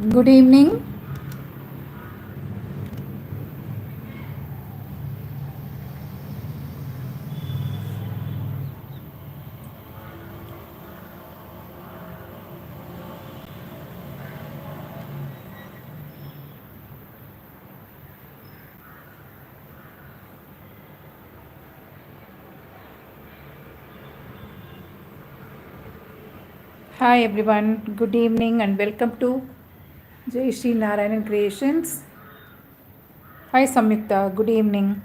Good evening. Hi everyone. Good evening and welcome to Jai Shri Narayanan Creations. Hi Samyukta. Good evening.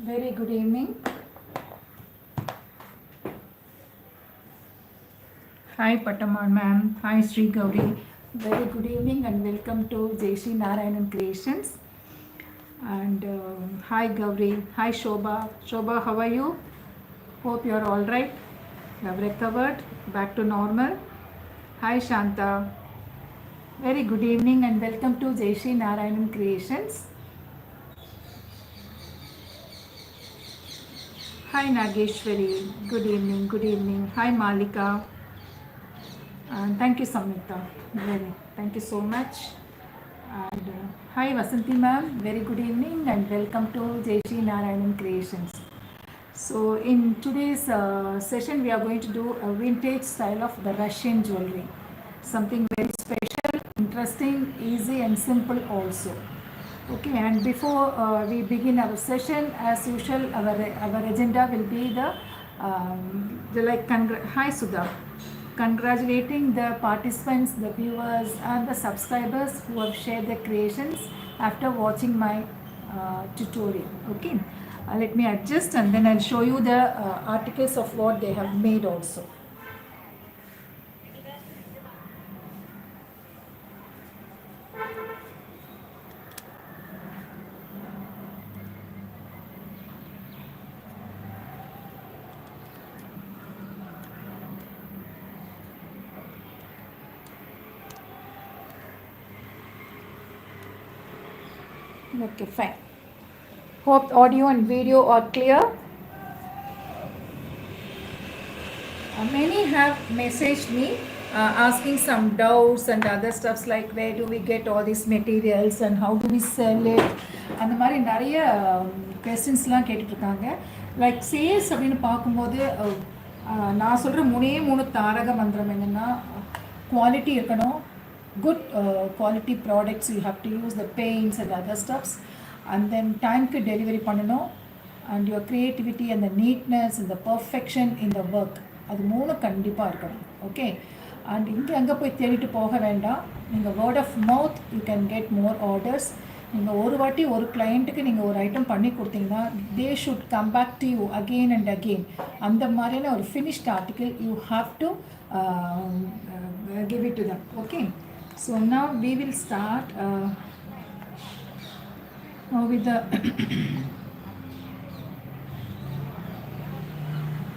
Very good evening. Hi Pataman ma'am. Hi Sri Gauri. Very good evening and welcome to Jai Shri Narayanan Creations. And hi Gauri. Hi Shobha. Shobha, how are you? Hope you are all right. You have recovered. Back to normal. Hi Shanta. Very good evening and welcome to Jai Shri Narayanan Creations. Hi Nageshwari, good evening, good evening. Hi Malika, and thank you Samyukta, thank you so much. And hi Vasanti ma'am, very good evening and welcome to Jai Shri Narayanan Creations. So in today's session we are going to do a vintage style of the Russian jewelry. Something very special, interesting, easy and simple also. Okay, and before we begin our session, as usual, our agenda will be hi Sudha, congratulating the participants, the viewers, and the subscribers who have shared their creations after watching my tutorial. Okay, let me adjust and then I'll show you the articles of what they have made also. Okay, fine. Hope audio and video are clear. Many have messaged me asking some doubts and other stuffs like where do we get all these materials and how do we sell it அந்த மாதிரி நிறைய கொஸ்டின்ஸ்லாம் கேட்டுட்ருக்காங்க like sales அப்படின்னு பார்க்கும்போது நான் சொல்கிற மூணு தாரக மந்திரம் என்னென்னா குவாலிட்டி இருக்கணும் good quality products you have to use the paints and other stuffs and then டைம்க்கு டெலிவரி பண்ணணும் and your creativity and the neatness and the perfection in the work அது மூணு கண்டிப்பாக இருக்கணும் ஓகே அண்ட் இங்கே அங்கே போய் தேடிட்டு போக வேண்டாம் நீங்கள் word of mouth you can get more orders நீங்கள் ஒரு வாட்டி ஒரு கிளைண்ட்டுக்கு நீங்கள் ஒரு ஐட்டம் பண்ணி கொடுத்தீங்கன்னா they should come back to you again and again அந்த மாதிரியான ஒரு finished article you have to give it to them. Okay, so now we will start with the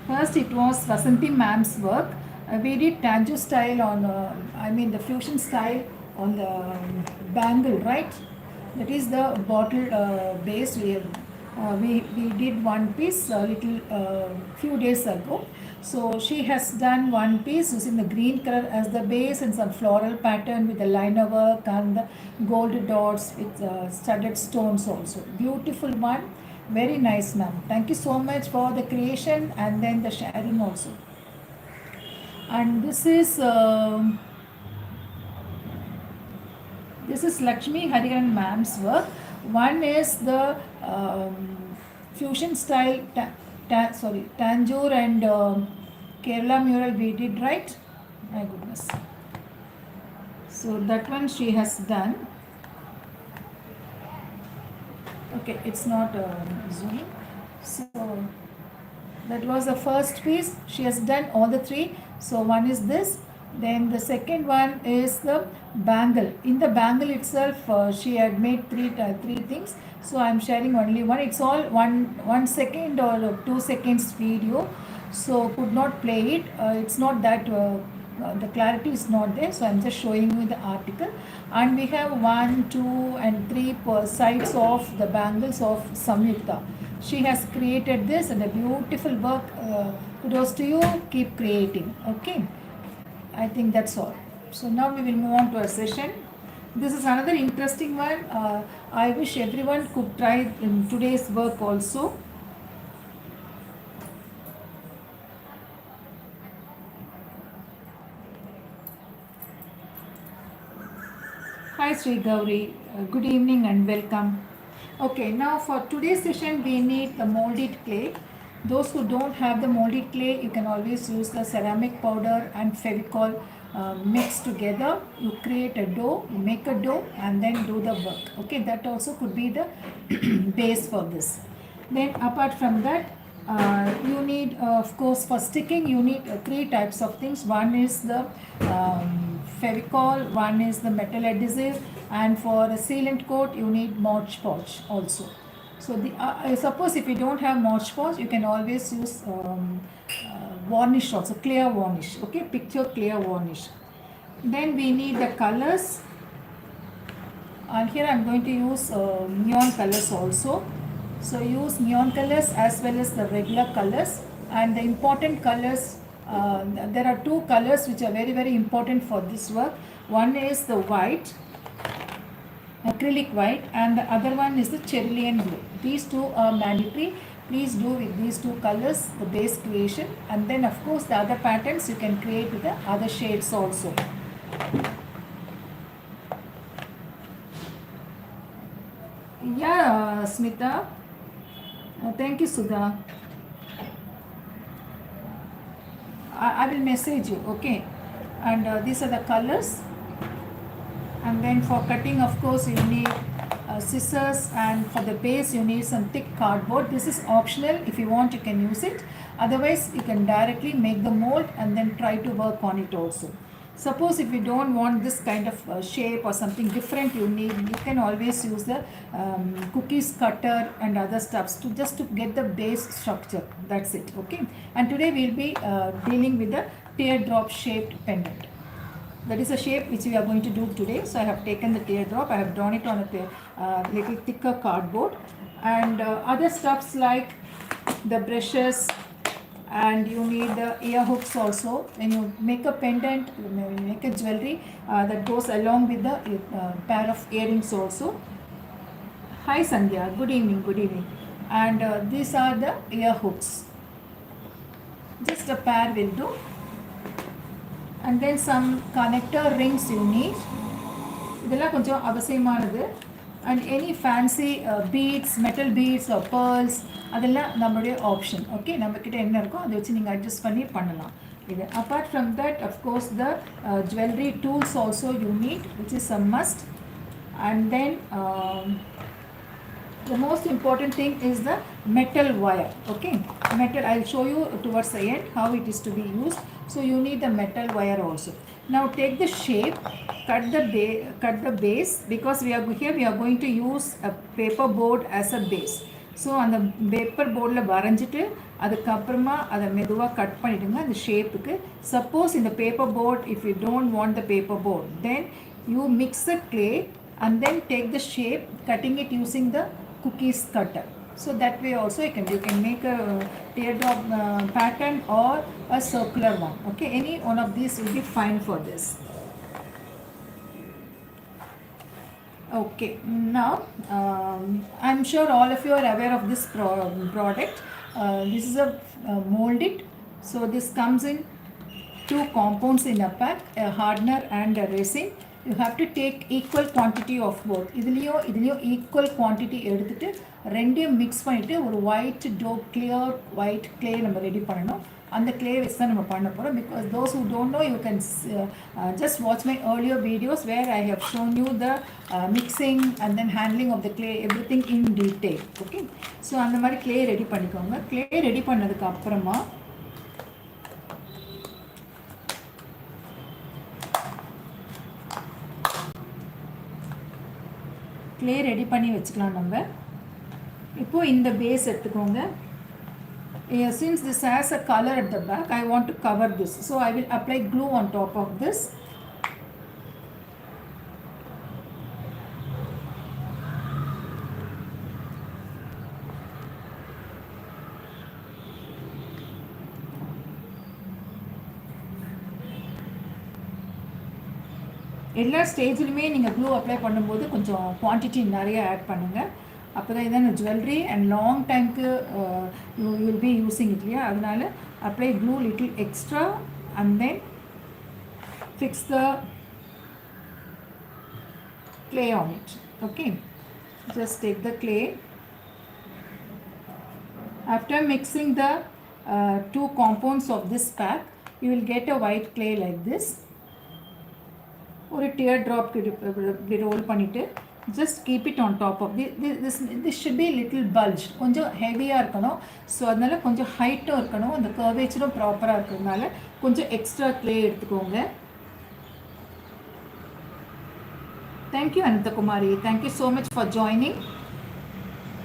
first it was Vasanti ma'am's work. We did Tanju style on the fusion style on the bangle, right? That is the bottle base. We did one piece a little few days ago. So she has done one piece using the green color as the base and some floral pattern with the liner work and the gold dots with studded stones also. Beautiful one. Very nice ma'am. Thank you so much for the creation and then the sharing also. And this is Lakshmi Hariharan ma'am's work. One is the fusion style Tanjore and Kerala mural we did, right? My goodness. So that one she has done. Okay, it's not zooming. So that was the first piece. She has done all the three. So one is this, Then the second one is the bangle. In the bangle itself, she had made three things. So I'm sharing only one. It's all 1 second or 2 seconds video. So could not play it. It's not that the clarity is not there. So I'm just showing you the article. And we have 1, 2, and 3 per sides of the bangles of Samyukta. She has created this and a beautiful work. Kudos to you. Keep creating. Okay. I think that's all. So now we will move on to a session. This is another interesting one. I wish everyone could try in today's work also. Hi Sri Gauri, good evening and welcome. Okay, now for today's session we need the molded clay. Those who don't have the molded clay, you can always use the ceramic powder and Fevicol mixed together. You create a dough, you make a dough and then do the work. Okay, that also could be the base for this. Then apart from that, you need of course for sticking you need three types of things. One is the Fevicol, one is the metal adhesive, and for a sealant coat you need Mod Podge also. So the suppose if you don't have Mod Podge, you can always use varnish also, clear varnish. Okay, picture clear varnish. Then we need the colors, and here I am going to use neon colors also. So use neon colors as well as the regular colors, and the important colors, there are two colors which are very important for this work. One is the white, acrylic white, and the other one is the cerulean blue. These two are mandatory. Please do with these two colors the base creation, and then of course the other patterns you can create with the other shades also. Yeah, Smita. Thank you, Sudha. I will message you, okay? And these are the colors. And then for cutting, of course, you need scissors, and for the base, you need some thick cardboard. This is optional. If you want, you can use it. Otherwise, you can directly make the mold and then try to work on it also. Suppose if you don't want this kind of shape or something different you can always use the cookies cutter and other stuffs to just to get the base structure. That's it, okay? And today we'll be dealing with the teardrop shaped pendant. That is a shape which we are going to do today. So I have taken the teardrop, I have drawn it on a little thicker cardboard, and other stuffs like the brushes, and you need the ear hooks also. When you make a pendant, when you make a jewelry, that goes along with the pair of earrings also. Hi Sandhya, good evening, good evening. And these are the ear hooks. Just a pair will do. And then some connector rings you need. இதெல்லாம் கொஞ்சம் அவசியமானது. And any fancy beads, metal beads or pearls, அதெல்லாம் நம்மளுடைய option. Okay, நம்மக்கிட்ட என்ன இருக்கோ அதை வச்சு நீங்கள் அட்ஜஸ்ட் பண்ணி பண்ணலாம். இது apart from that, of course, the jewelry tools also you need, which is a must. And then the most important thing is the metal wire. Okay, metal, I'll show you towards the end how it is to be used. So you need the metal wire also. Now take the shape, cut the base, because we are going to use a paper board as a base. So on the paper board la varanjittu adukapparama adha meduva cut pannidunga and shape ku. Suppose in the paper board, if you don't want the paper board, then you mix the clay and then take the shape, cutting it using the cookies cutter. So that way also you can make a teardrop pattern or a circular one. Okay, any one of these will be fine for this. Okay, now I'm sure all of you are aware of this product. This is a molded. So this comes in two compounds in a pack, a hardener and a resin. You have to take equal quantity of both. இதுலயும் equal quantity எடுத்துட்டு ரெண்டையும் mix பண்ணிட்டு ஒரு white dough, clear white clay நம்ம ready பண்ணணும். அந்த clay வச்சு தான் நம்ம பண்ண போறோம். Because those who don't know, you can just watch my earlier videos where I have shown you the mixing and then handling of the clay, everything in detail. Okay, so அந்த மாதிரி clay ready பண்ணிக்கோங்க. Clay ready பண்ணதுக்கு அப்புறமா clay ready பண்ணி வச்சுக்கலாம் நம்ம. இப்போ இந்த பேஸ் எடுத்துக்கோங்க. Since this has a color at the back, I want to cover this. So I will apply glue on top of this. எல்லா ஸ்டேஜ்லையுமே நீங்கள் க்ளூ அப்ளை பண்ணும்போது கொஞ்சம் குவான்டிட்டி நிறைய ஆட் பண்ணுங்கள். அப்போ தான் இதான் ஜுவல்லரி அண்ட் லாங் டைம்க்கு you will be using it இல்லையா. அதனால் apply glue little extra and then fix the clay on it. Okay, just take the clay. After mixing the two compounds of this pack, you will get a white clay like this. ஒரு tear drop இப்படி roll பண்ணிட்டு just keep it on top of this should be little bulge, கொஞ்சம் ஹெவியாக இருக்கணும். So அதனால கொஞ்சம் ஹைட்டும் இருக்கணும், அந்த கர்வேச்சரும் ப்ராப்பராக இருக்கிறதுனால கொஞ்சம் எக்ஸ்ட்ரா clay எடுத்துக்கோங்க. Thank you Anita Kumari, thank you so much for joining.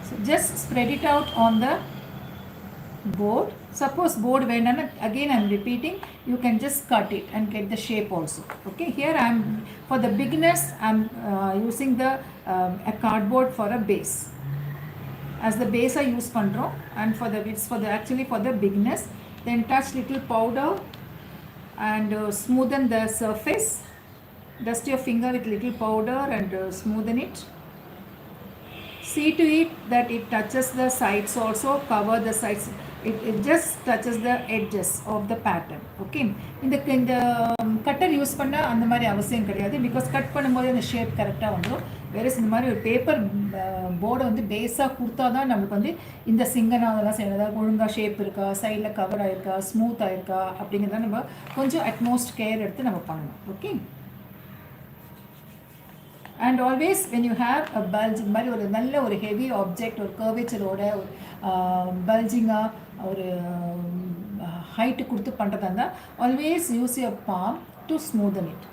So just spread it out on the board. Suppose board வேண்டாம்னா again I am repeating, you can just cut it and get the shape also. Okay, here I am for the beginners I am using the a cardboard for a base. As the base I use பண்றோம் and for the it's for the actually for the beginners. Then touch little powder and smoothen the surface. Dust your finger with little powder and smoothen it. See to it that it touches the sides also, cover the sides. It just touches the edges of the pattern. Okay, இந்த cutter use பண்ண அந்த மாதிரி அவசியம் கிடையாது, because cut பண்ணும்போது அந்த shape கரெக்டாக வந்துடும். வேறு இந்த மாதிரி ஒரு பேப்பர் போர்டை வந்து பேஸாக கொடுத்தா தான் நமக்கு வந்து இந்த சிங்கனாவெல்லாம் செய்யறதா ஒழுங்காக ஷேப் இருக்கா, சைடில் கவர் ஆகிருக்கா, ஸ்மூத் ஆகிருக்கா அப்படிங்கிறத நம்ம கொஞ்சம் அட்மோஸ்ட் கேர் எடுத்து நம்ம பண்ணணும். Okay, and always when you have a bulge, இந்த மாதிரி ஒரு நல்ல ஒரு ஹெவி ஆப்ஜெக்ட் ஒரு கர்வேச்சரோட ஒரு பல்ஜிங்காக ஒரு ஹைட்டு கொடுத்து பண்ணுறதா இருந்தால் always use your palm to smoothen it.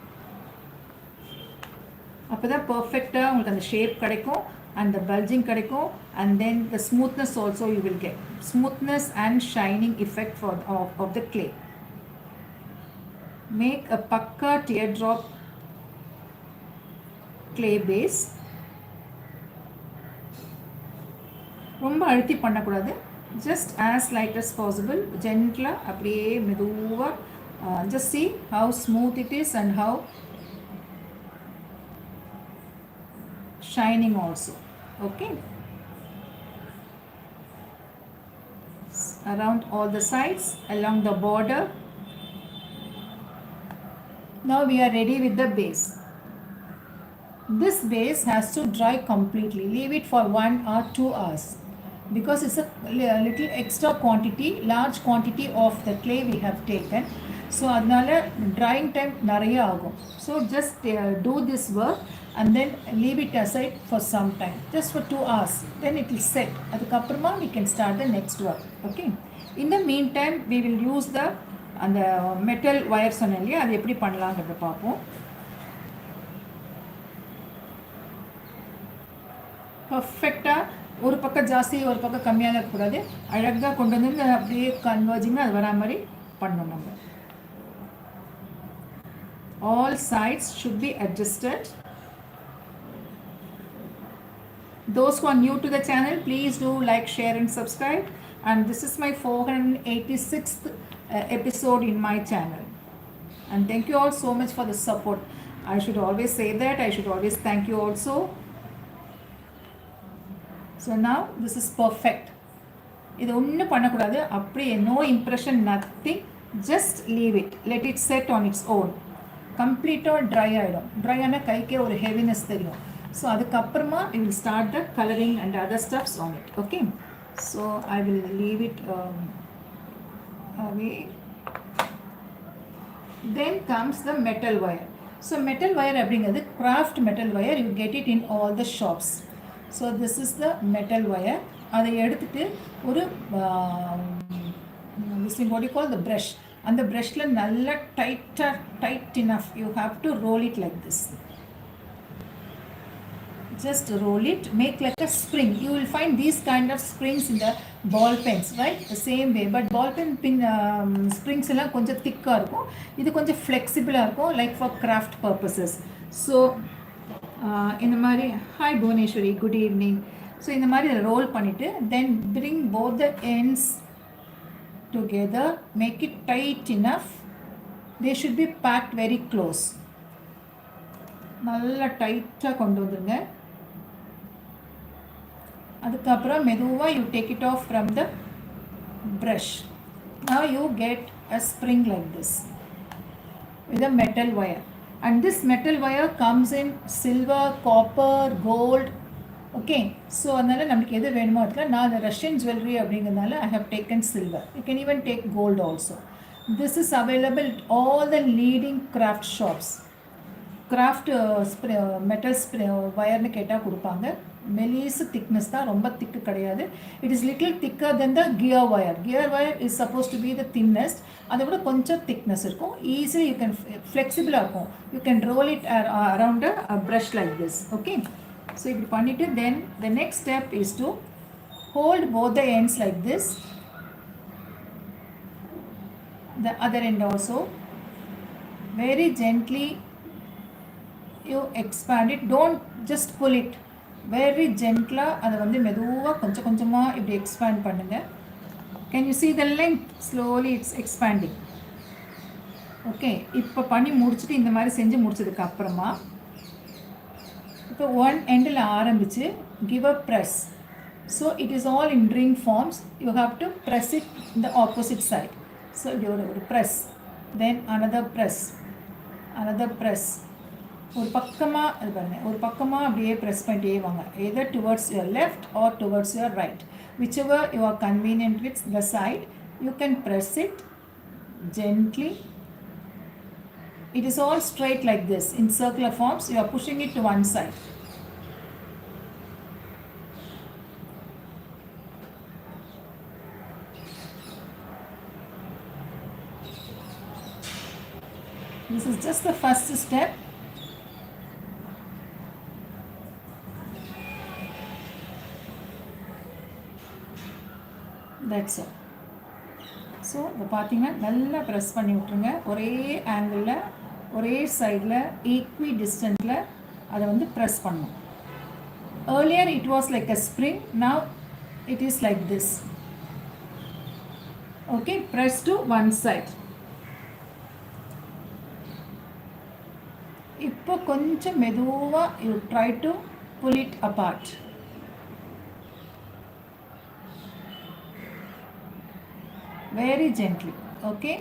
அப்போ தான் பர்ஃபெக்டாக உங்களுக்கு அந்த ஷேப் கிடைக்கும், அந்த பல்ஜிங் கிடைக்கும், and then the smoothness also you will get smoothness and shining effect of the clay. Make a pakka teardrop clay base. ரொம்ப அழுத்தி பண்ணக்கூடாது, just as light as possible, gently அப்படியே மெதுவாக. just see how smooth it is and how shining also. Okay, around all the sides, along the border. Now we are ready with the base. This base has to dry completely. Leave it for 1 or 2 hours because it's a little extra quantity, large quantity of the clay we have taken. So அதனால drying time நிறைய ஆகும். So just do this work and then leave it aside for some time, just for 2 hours. Then it will set. அதுக்கப்புறமா we can start the next work. Okay, in the meantime we will use the அந்த metal wire சொன்னேன் இல்லையா, அது எப்படி பண்ணலாங்கிறத பார்ப்போம். பர்ஃபெக்டாக ஒரு பக்கம் ஜாஸ்தி ஒரு பக்கம் கம்மியாக இருக்கக்கூடாது, அழகாக கொண்டு வந்து அப்படியே கன்வர்ஜிங்காக அது வரா மாதிரி பண்ணணும் நம்ம. All sides should be adjusted. Those who are new to the channel, please do like, share and subscribe. And this is my 486th episode in my channel. And thank you all so much for the support. I should always say that. I should always thank you also. So now this is perfect. இது ஒன்றும் பண்ணக்கூடாது, அப்படியே no impression, nothing. Just leave it. Let it set on its own. கம்ப்ளீட்டாக try ஆகிடும். Try ஆனால் கைக்கே ஒரு heaviness தெரியும். So அதுக்கப்புறமா we will start the coloring and other stuffs on it. Okay, so I will leave it away. Then comes the metal wire. So metal wire அப்படிங்கிறது craft metal wire, you get it in all the shops. So this is the metal wire. அதை எடுத்துட்டு ஒரு this thing what you call the brush, அந்த ப்ரஷ்ல நல்லா tight enough you have to roll it like this. just roll it, make like a spring. You will find these kind of springs in the ball pens, right? The same way, but ball pen pin springs எல்லாம் கொஞ்சம் திக்காக இருக்கும், இது கொஞ்சம் ஃப்ளெக்சிபிளாக இருக்கும், like for craft purposes. So இந்த மாதிரி, hi Bhuvaneshwari, good evening. So இந்த மாதிரி roll பண்ணிட்டு, then bring both the ends together, make it tight enough. They should be packed very close. நல்லா டைட்டாக கொண்டு வந்துருங்க. அதுக்கப்புறம் மெதுவாக you take it off from the brush. Now you get a spring like this with a metal wire, and this metal wire comes in silver, copper, gold. Okay, so அதனால நமக்கு எது வேணுமோ அதில் நான் the Russian jewelry அப்படிங்கிறதுனால I have taken silver. You can even take gold also. This is available at all the leading craft shops. Craft metal வயர்னு கேட்டால் கொடுப்பாங்க. மெலிசு திக்னஸ் தான், ரொம்ப திக்கு கிடையாது. It is little thicker then the gear wire. Gear wire is suppose to be the thinnest. அதை விட கொஞ்சம் திக்னஸ் இருக்கும். ஈஸிலி யூ கேன் ஃப்ளெக்சிபிளாக இருக்கும். You can roll it around a brush like this. Okay, so இப்படி பண்ணிவிட்டு then the next step is to hold both the ends like this, the other end also. Very gently you expand it, don't just pull it, very gently அதை வந்து மெதுவாக கொஞ்சம் கொஞ்சமாக இப்படி expand பண்ணுங்க. Can you see the length? Slowly it's expanding. Okay, இப்போ பண்ணி முடிச்சுட்டு இந்த மாதிரி செஞ்சு முடிச்சதுக்கு அப்புறமா இப்போ ஒன் எண்டில் ஆரம்பிச்சு give a press. So it is all in ring forms. You have to press it in the opposite side. So இப்படி ஒரு press, then another press, another press. ஒரு பக்கமாக அது பாருங்கள், ஒரு பக்கமாக அப்படியே ப்ரெஸ் பண்ணிட்டே வாங்க. Either towards your left or towards your right, whichever you are convenient with the side, you can press it gently. It is all straight like this in circular forms. You are pushing it to one side. This is just the first step. That's all. So இப்போ பார்த்தீங்கன்னா நல்லா press பண்ணி விட்ருங்க. ஒரே ஆங்கிளில், ஒரே சைடில், equi டிஸ்டன்ஸில் அதை வந்து ப்ரெஸ் பண்ணணும். Earlier it was like a spring, now it is like this. Okay, press to one side. இப்போ கொஞ்சம் மெதுவாக you try to pull it apart. Very gently. Okay,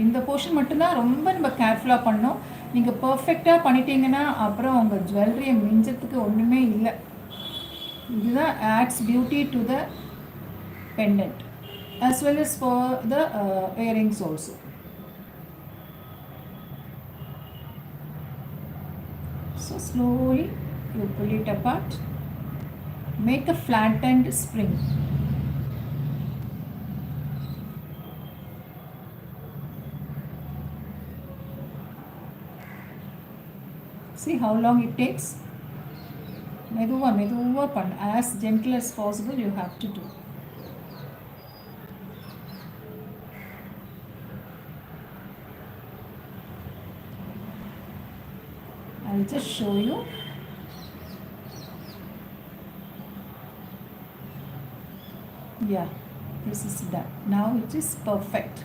இந்த போர்ஷன் மட்டும்தான் ரொம்ப நம்ம கேர்ஃபுல்லாக பண்ணோம். நீங்கள் பர்ஃபெக்டாக பண்ணிட்டீங்கன்னா அப்புறம் உங்கள் ஜுவல்லரியை மிஞ்சத்துக்கு ஒன்றுமே இல்லை. இதுதான் adds beauty to the pendant as well as for the earrings also. So slowly you pull it apart, make a flattened spring. See how long it takes. மெதுவா பண்ணு, as gentle as possible you have to do. I'll just show you. Yeah, this is done. Now it is perfect.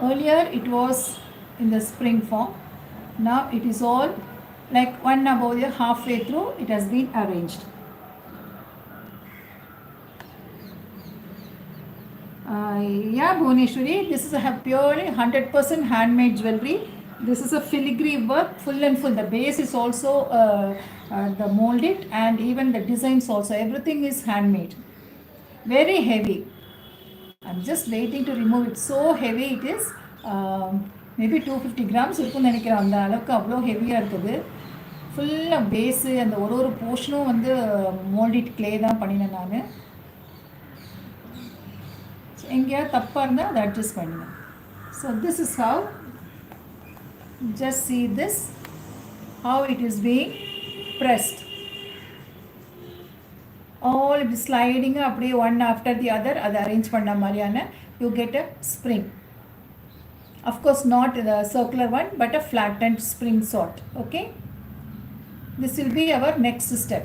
Earlier it was in the spring form. Now it is all like one above the halfway through it has been arranged. Yeah, Bhuvaneshwari, this is a purely 100% handmade jewelry. This is a filigree work, full and full. The base is also the molded, and even the designs also. Everything is handmade. Very heavy. I'm just waiting to remove it. So heavy it is. Maybe 250 grams இருக்கும்னு நினைக்கிறேன். அந்த அளவுக்கு அவ்வளோ ஹெவியாக இருக்குது. ஃபுல்லாக base அந்த ஒரு போர்ஷனும் வந்து மோல்டிட் க்ளே தான் பண்ணினேன் நான். எங்கேயாவது தப்பாக இருந்தால் அதை அட்ஜஸ்ட் பண்ணுங்க. So this is how, just see this how it is being pressed. All it is sliding அப்படியே one after the other அதை அரேஞ்ச் பண்ண மாதிரியான you get a spring. Of course not the circular one but a flattened spring sort. Okay, this will be our next step.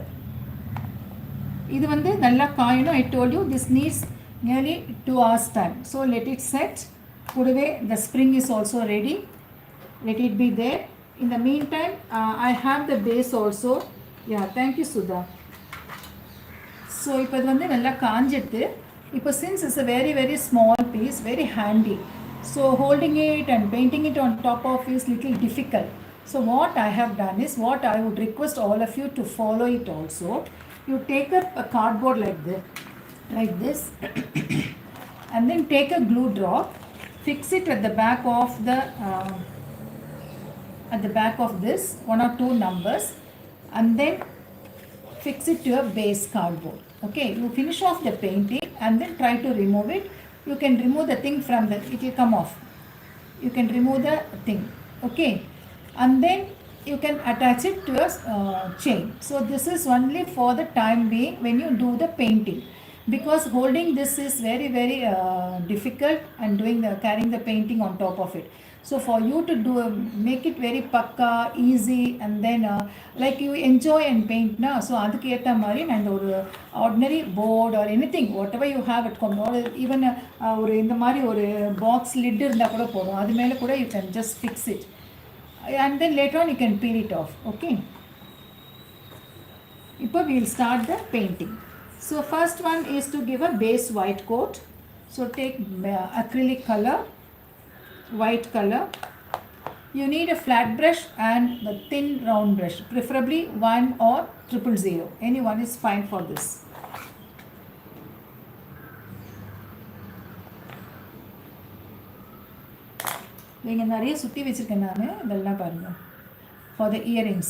இது வந்து நல்லா காயணும். I told you this needs nearly 2 hours time. So let it set. கூடவே the spring is also ready. Let it be there. In the meantime I have the base also. Yeah, thank you Sudha. So இப்போ இது வந்து நல்லா காஞ்சிட்டு, இப்போ since it's a very very small piece, very handy, so holding it and painting it on top of is little difficult. So what I have done is, what I would request all of you to follow it also. You take a cardboard like this and then take a glue drop, fix it at the back of this 1 or 2 numbers, and then fix it to a base cardboard. Okay, you finish off the painting and then try to remove it. You can remove the thing from the, it will come off. You can remove the thing. Okay, and then you can attach it to a chain. So this is only for the time being when you do the painting, because holding this is very very difficult and carrying the painting on top of it. So for you to do make it very pakka easy and then like you enjoy and paint na, so adukku etta mari and ஒரு ordinary board or anything whatever you have at home, or even ஒரு இந்த மாதிரி ஒரு box lid இருந்தா கூட போதும், அது மேல கூட you can just fix it and then later on you can peel it off. Okay, இப்போ we will start the painting. So first one is to give a base white coat. So take acrylic color, white color. You need a flat brush and the thin round brush, preferably 1 or 000. Any one is fine for this. நீங்க நிறைய சுத்தி வச்சிருக்கேன் நான், இதெல்லாம் பாருங்க for the earrings.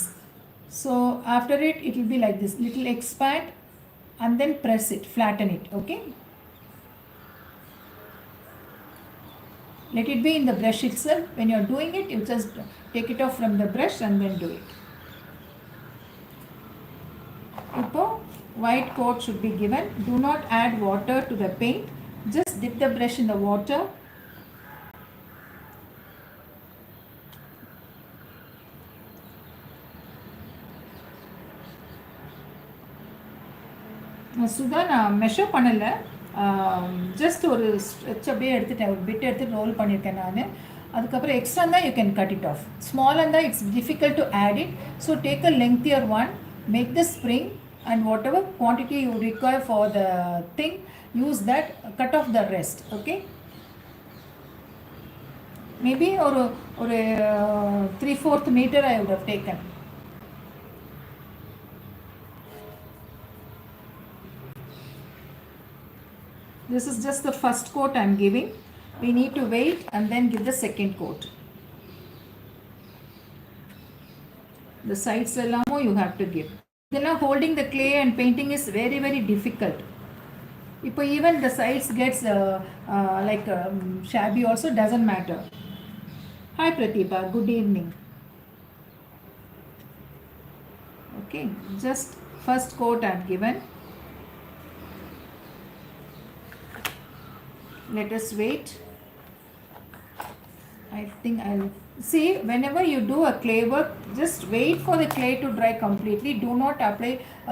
So after it will be like this, little expand and then press it, flatten it. Okay, let it be in the brush itself. When you are doing it, you just take it off from the brush and then do it. Now white coat should be given. Do not add water to the paint, just dip the brush in the water. Sudha நான் measure பண்ணலை, just ஒரு stretch அப்படியே எடுத்துட்டேன், ஒரு bit எடுத்து role பண்ணியிருக்கேன் நான். அதுக்கப்புறம் எக்ஸ்ட்ரா தான் you can cut it off. ஸ்மாலாக இருந்தால் it's difficult to add it. So take a lengthier one, make the spring and whatever quantity you require for the thing, use that, cut off the rest. Okay, maybe ஒரு 3/4 metre I would have taken. This is just the first coat I am giving. We need to wait and then give the second coat. The sides allamo you have to give. Then holding the clay and painting is very very difficult. Ipo even the sides gets like shabby also, doesn't matter. Hi Pratibha, good evening. Okay, just first coat I have given. Let us wait. I think I'll see, whenever you do a clay work, just wait for the clay to dry completely. Do not apply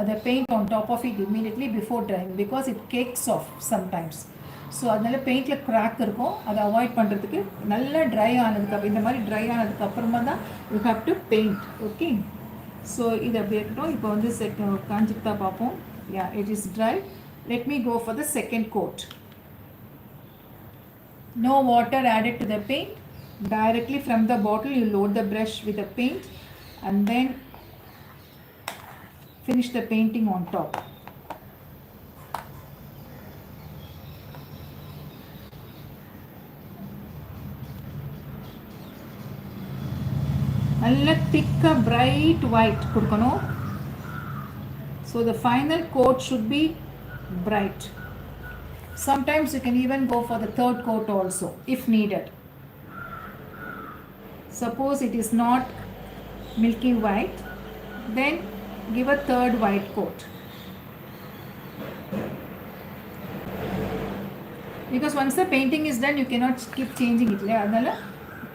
the paint on top of it immediately before drying, because it cakes off sometimes. So அதனால பெயிண்டில் crack இருக்கும், அதை avoid பண்ணுறதுக்கு நல்லா try ஆனதுக்கு, இந்த மாதிரி try ஆனதுக்கு அப்புறமா தான் you have to paint. Okay, so இது அப்படி இருக்கட்டும். இப்போ வந்து காஞ்சிட்டு தான் பார்ப்போம். Yeah, it is dry. Let me go for the second coat. No water added to the paint. Directly from the bottle you load the brush with the paint and then finish the painting on top. நல்ல thick bright white கொடுக்கணும். So the final coat should be bright. Sometimes you can even go for the third coat also if needed. Suppose it is not milky white, then give a third white coat. Because once the painting is done, you cannot keep changing it. Adala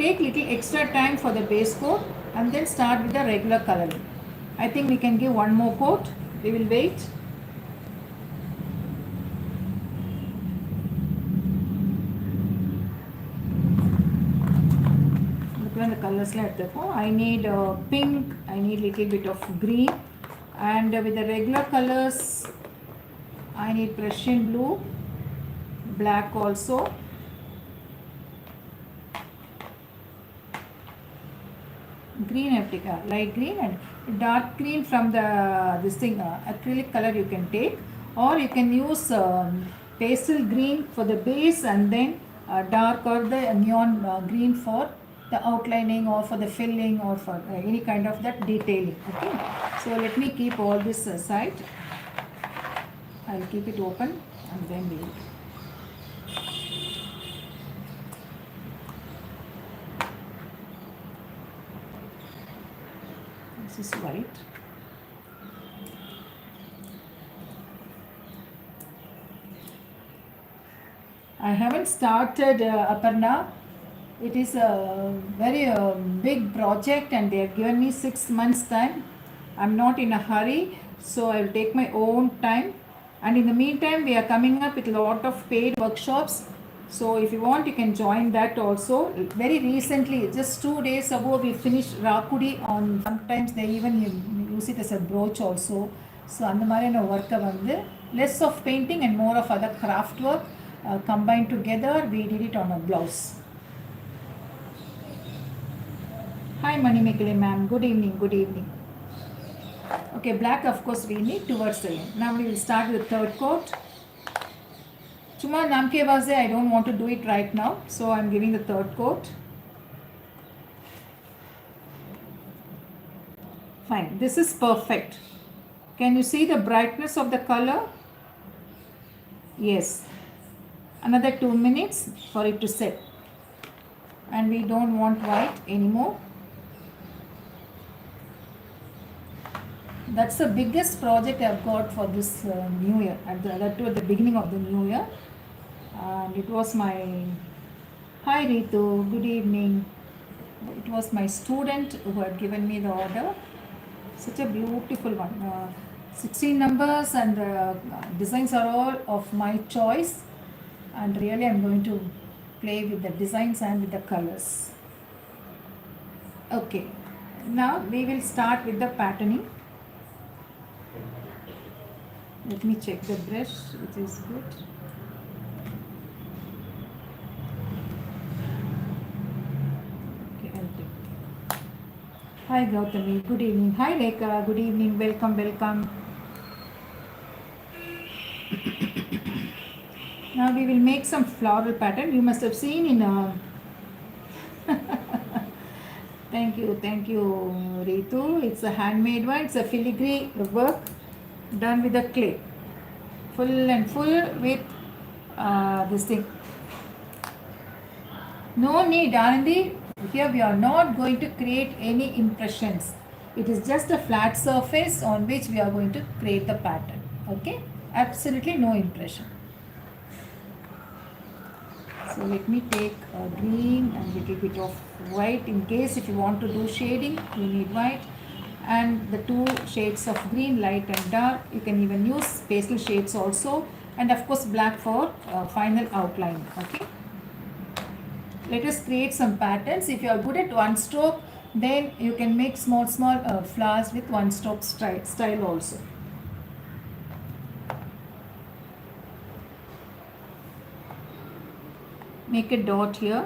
take little extra time for the base coat and then start with the regular coloring. I think we can give one more coat. We will wait. The colors like that. I need pink, I need little bit of green, and with the regular colors I need Prussian blue, black also, green I have taken, light green and dark green from the this thing acrylic color you can take, or you can use pastel green for the base and then dark or the neon green for the outlining or for the filling or for any kind of that detailing. Okay, so let me keep all this aside. I'll keep it open and then we'll this is white. I haven't started Aparna. It is a very big project and they have given me 6 months time. I'm not in a hurry, so I will take my own time, and in the meantime we are coming up with a lot of paid workshops. So if you want, you can join that also. Very recently, just 2 days ago, we finished Rakudi on, sometimes they even use it as a brooch also. So அந்த மாதிரியான ஒர்க்கை வந்து less of painting and more of other craft work combined together, we did it on a blouse. Hi Manimekale ma'am, good evening, good evening. Okay, black of course we need towards the end. Now we will start with the third coat. Chuma namke vaze, I don't want to do it right now, so I'm giving the third coat. Fine, this is perfect. Can you see the brightness of the color? Yes. Another 2 minutes for it to set. And we don't want white anymore. That's the biggest project I've got for this new year, at the beginning of the new year. And it was my, hi Ritu, good evening. It was my student who had given me the order. Such a beautiful one. 16 numbers and the designs are all of my choice. And really I'm going to play with the designs and with the colors. Okay, now we will start with the patterning. Let me check the brush, which is good. Okay, I'll take it. Hi Gautami, good evening. Hi Rekha, good evening. Welcome, welcome. Now we will make some floral pattern. You must have seen in thank you Ritu. It's a handmade one. It's a filigree work done with the clay, full with this thing. No need, Anandi. Here we are not going to create any impressions. It is just a flat surface on which we are going to create the pattern. Okay, absolutely no impression. So let me take a green and a little bit of white. In case if you want to do shading, you need white. And the 2 shades of green, light and dark. You can even use pastel shades also. And of course black for final outline. Okay. Let us create some patterns. If you are good at one stroke, then you can make small flowers with one stroke style also. Make a dot here.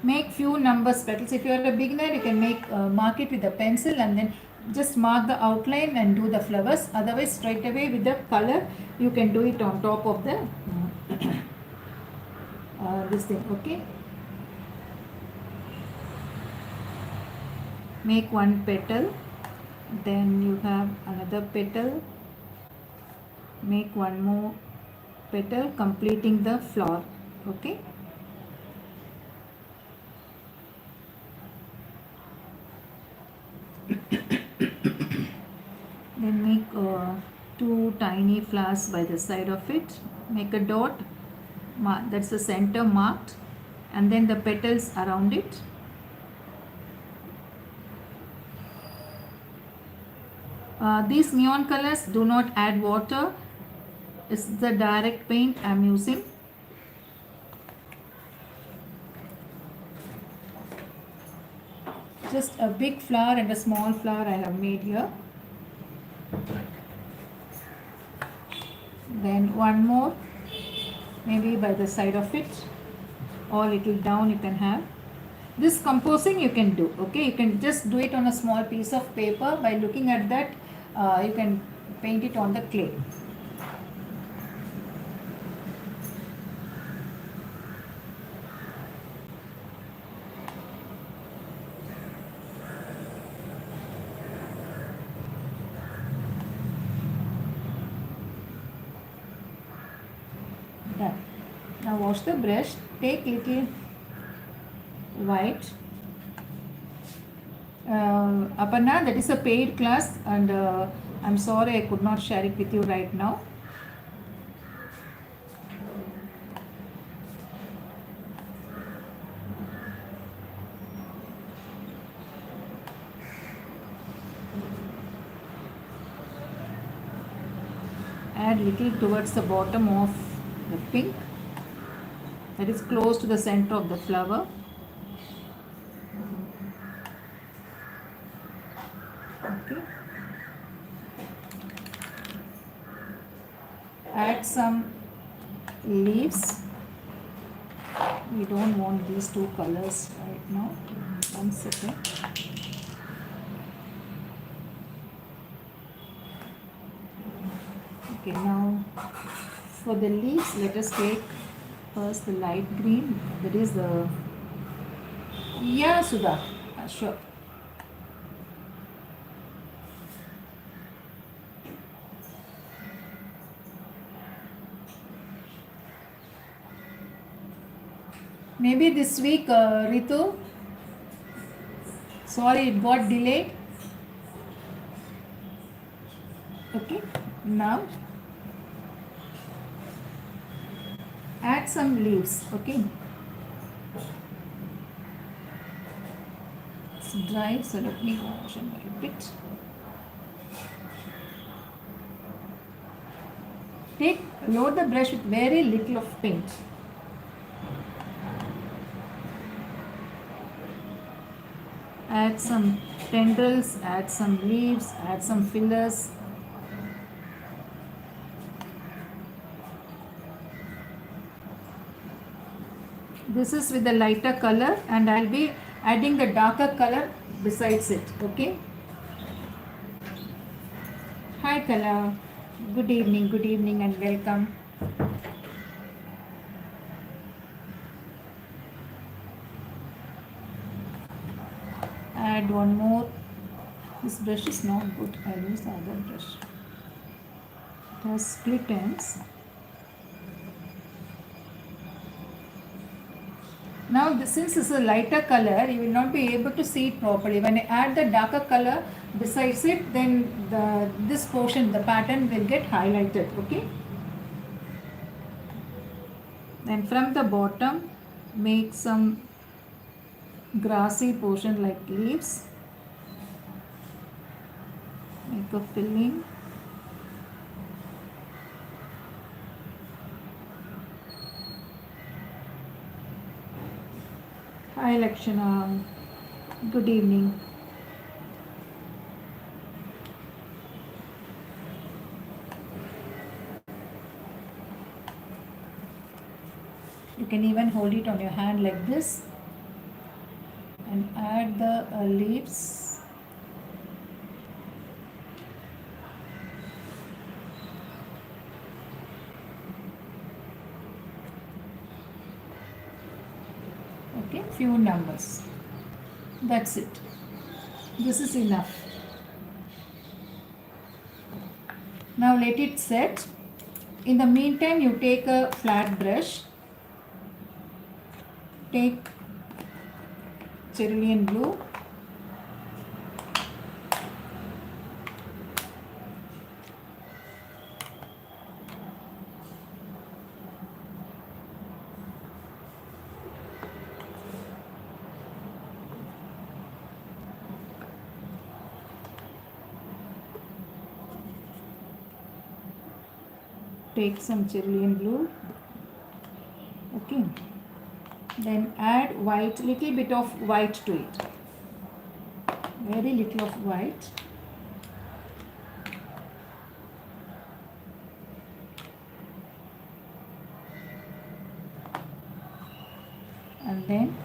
Make few numbers petals. If you are a beginner, you can make mark it with a pencil and then just mark the outline and do the flowers. Otherwise, straight away with the color, you can do it on top of the this thing. Okay, make one petal, then you have another petal, make one more petal, completing the flower. Okay, then make two tiny flowers by the side of it, make a dot, that's the center marked, and then the petals around it. These neon colors, do not add water, it's the direct paint I'm using. Just a big flower and a small flower I have made here. Then one more, maybe by the side of it, or little down you can have. This composing you can do, okay, you can just do it on a small piece of paper. By looking at that, you can paint it on the clay. Done. Now wash the brush, take little white. Aparna, that is a paid class, and I'm sorry I could not share it with you right now. Add little towards the bottom of the pink, that is close to the center of the flower. Okay. Add some leaves. We don't want these two colors right now. 1 second. Okay, now for the leaves, let us take first the light green. That is the, yeah, Sudha, sure. Maybe this week, Ritu. Sorry, it got delayed. Okay, now add some leaves. Okay, it's dry, so let me wash and wipe it. Load the brush with very little of paint. Add some tendrils, add some leaves, add some fillers. This is with the lighter color, and I'll be adding the darker color besides it. Okay. Hi Kala, good evening and welcome. Add one more. This brush is not good, I'll use the other brush. It has split ends. Now since this is a lighter color, you will not be able to see it properly. When I add the darker color besides it, then this portion, the pattern will get highlighted. Okay. Then from the bottom, make some grassy portion like leaves. Make a filling. Hi Lakshana, good evening. You can even hold it on your hand like this and add the leaves. Okay, few numbers. That's it. This is enough. Now let it set. In the meantime, you take a flat brush, take cerulean blue, take some cerulean blue, okay, then add white, little bit of white to it, very little of white, and then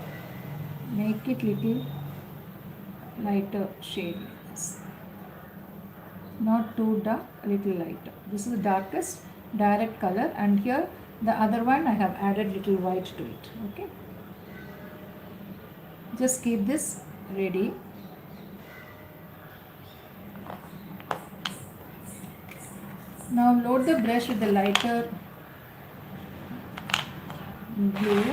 make it little lighter shade, not too dark, a little lighter. This is the darkest direct color, and here the other one I have added little white to it. Okay, just keep this ready. Now load the brush with the lighter blue,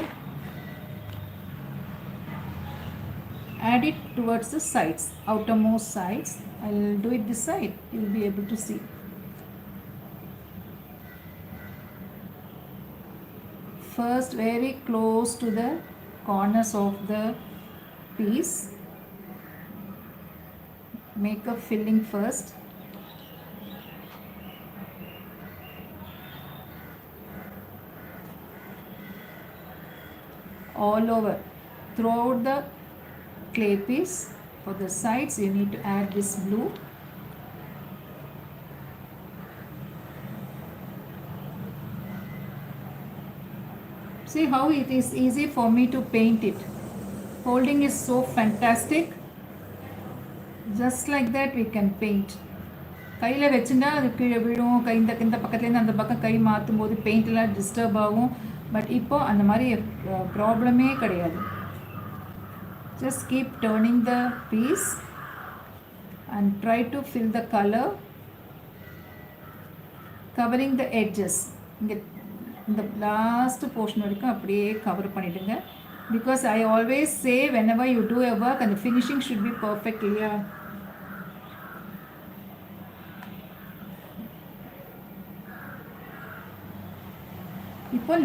add it towards the sides, outermost sides. I'll do it this side, you'll be able to see. First, very close to the corners of the piece, make a filling first. All over, throughout the clay piece. For the sides, you need to add this blue. See how it is easy for me to paint it. Holding is so fantastic. Just like that we can paint. கையில் வச்சுட்டா அது கீழே விழும், கை இந்த பக்கத்துலேருந்து அந்த பக்கம் கை மாற்றும் போது பெயிண்ட்லாம் டிஸ்டர்ப் ஆகும். பட் இப்போ அந்த மாதிரி ப்ராப்ளமே கிடையாது. Just keep turning the piece and try to fill the color, covering the edges. இந்த லாஸ்ட் போர்ஷன் வரைக்கும் அப்படியே கவர் பண்ணிடுங்க. Because I always say whenever you do a work and the finishing should be perfect. Yeah.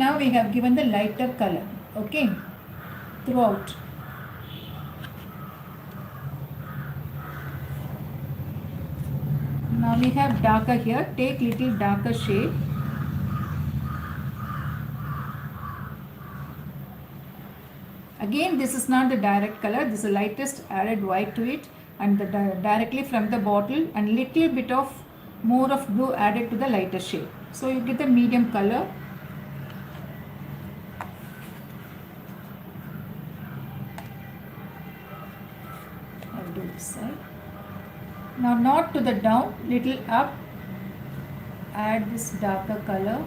Now we have given the lighter color, okay, throughout. Now we have darker here. Take little darker shade. Again, this is not the direct color. This is the lightest, added white to it, and directly from the bottle, and little bit of more of blue added to the lighter shade. So you get the medium color. I'll do this side. Now not to the down, little up, add this darker color.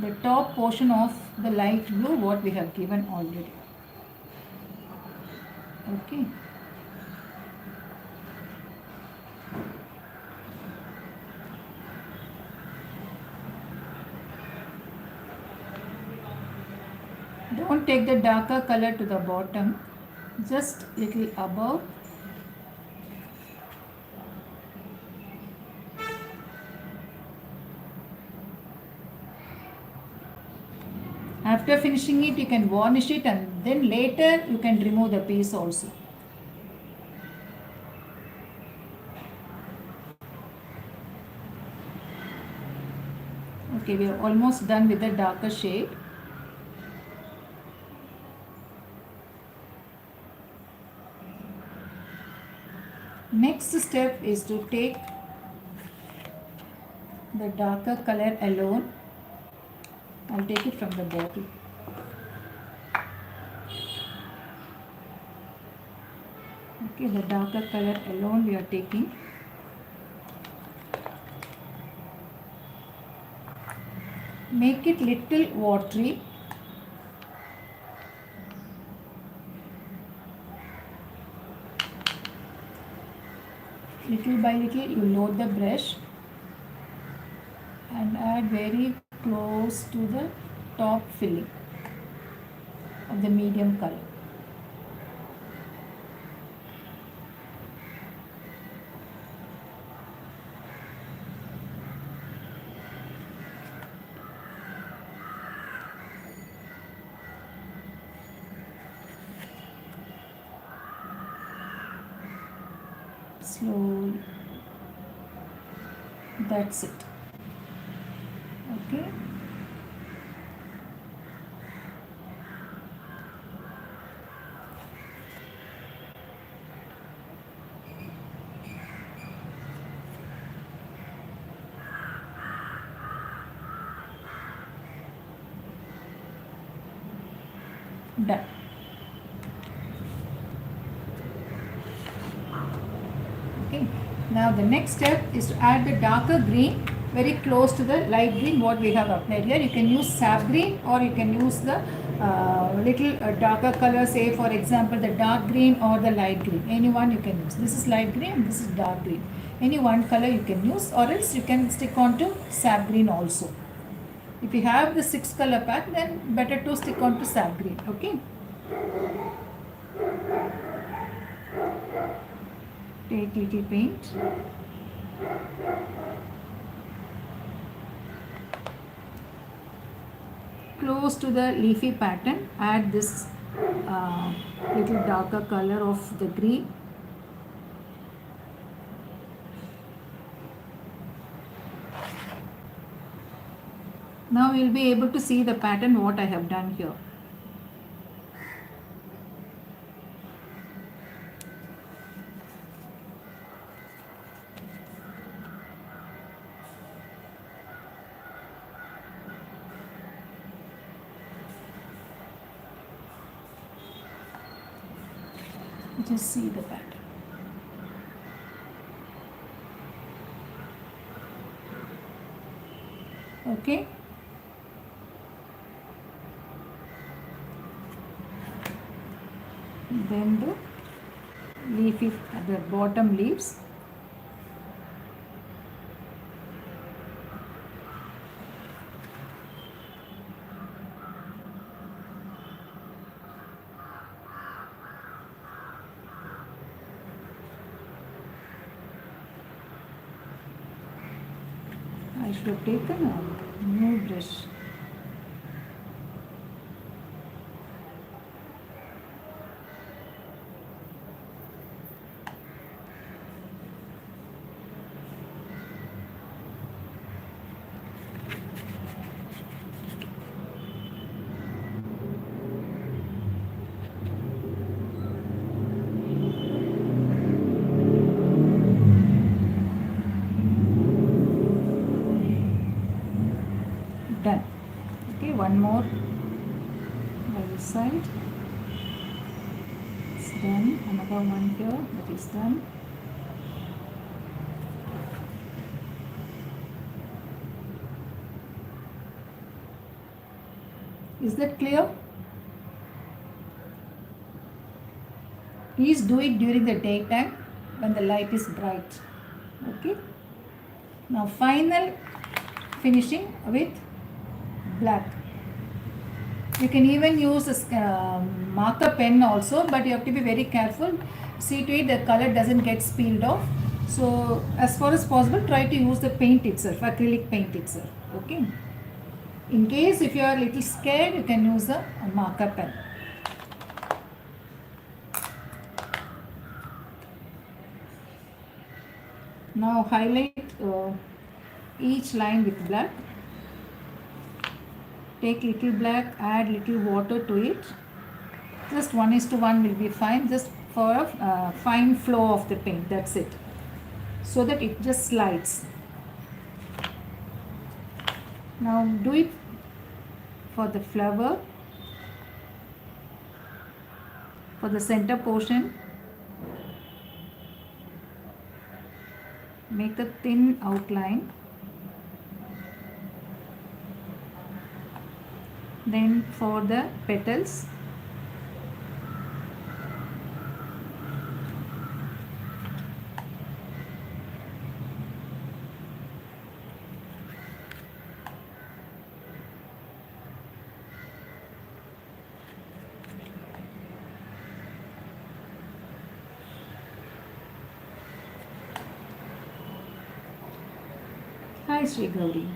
The top portion of the light blue what we have given already. Okay. Don't take the darker color to the bottom, just little above. After finishing it, you can varnish it, and then later you can remove the piece also. Okay, we are almost done with the darker shade. Next step is to take the darker color alone, I'll take it from the bottle. Okay, the darker color alone we are taking. Make it little watery. Little by little you load the brush and add very close to the top filling of the medium color. Slowly. That's it. Okay. Done. Okay. Now the next step is to add the darker green very close to the light green what we have applied here. You can use sap green or you can use the little darker color, say for example the dark green or the light green. Any one you can use. This is light green and this is dark green. Any one color you can use, or else you can stick on to sap green also. If you have the 6 color pack, then better to stick on to sap green. Okay. Take little paint. Close to the leafy pattern, add this little darker color of the green. Now you will be able to see the pattern what I have done here. Just see the pattern. Okay. Then the leafy, the bottom leaves. I should have taken a new brush. Done. Okay, one more by this side. It's done. Another one here, that is done. Is that clear? Please do it during the daytime when the light is bright. Okay. Now final finishing with black. You can even use a marker pen also, but you have to be very careful. See to it the color doesn't get peeled off. So as far as possible, try to use the paint itself, acrylic paint itself. Okay. In case if you are a little scared, you can use a marker pen. Now highlight each line with black. Take little black, add little water to it. Just 1:1 will be fine, just for a fine flow of the paint, that's it. So that it just slides. Now do it for the flower, for the center portion, make a thin outline. Then for the petals, hi Sri Gauri.